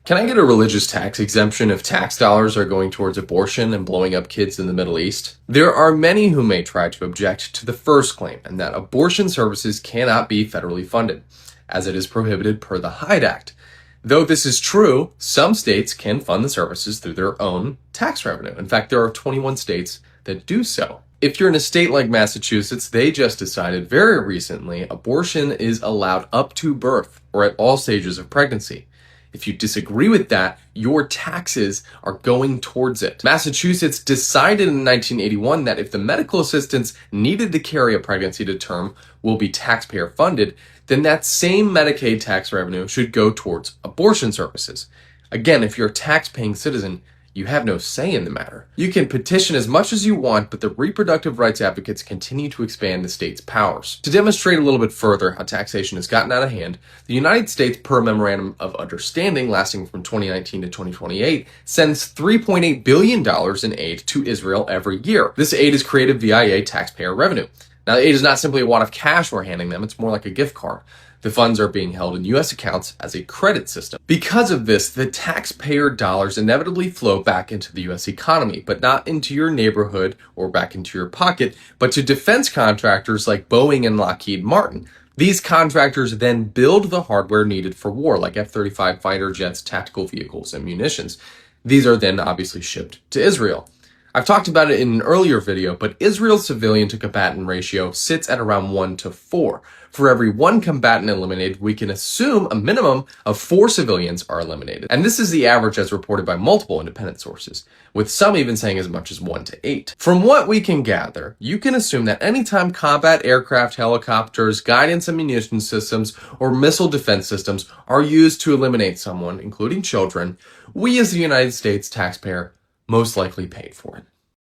Can I get a religious tax exemption if tax dollars are going towards abortion and blowing up kids in the Middle East? There are many who may try to object to the first claim, and that abortion services cannot be federally funded, as it is prohibited per the Hyde Act. Though this is true, some states can fund the services through their own tax revenue. In fact, there are 21 states that do so. If you're in a state like Massachusetts, they just decided very recently abortion is allowed up to birth or at all stages of pregnancy. If you disagree with that, your taxes are going towards it. Massachusetts decided in 1981 that if the medical assistance needed to carry a pregnancy to term will be taxpayer funded, then that same Medicaid tax revenue should go towards abortion services. Again, if you're a tax-paying citizen, you have no say in the matter. You can petition as much as you want, but the reproductive rights advocates continue to expand the state's powers. To demonstrate a little bit further how taxation has gotten out of hand, the United States, per a memorandum of understanding lasting from 2019 to 2028, sends $3.8 billion in aid to Israel every year. This aid is created via taxpayer revenue. Now, the aid is not simply a wad of cash we're handing them, it's more like a gift card. The funds are being held in U.S. accounts as a credit system. Because of this, the taxpayer dollars inevitably flow back into the U.S. economy, but not into your neighborhood or back into your pocket, but to defense contractors like Boeing and Lockheed Martin. These contractors then build the hardware needed for war, like F-35 fighter jets, tactical vehicles, and munitions. These are then obviously shipped to Israel. I've talked about it in an earlier video, but Israel's civilian to combatant ratio sits at around 1 to 4. For every 1 combatant eliminated, we can assume a minimum of 4 civilians are eliminated. And this is the average as reported by multiple independent sources, with some even saying as much as 1 to 8. From what we can gather, you can assume that anytime combat aircraft, helicopters, guidance and munition systems, or missile defense systems are used to eliminate someone, including children, we as the United States taxpayer most likely paid for it.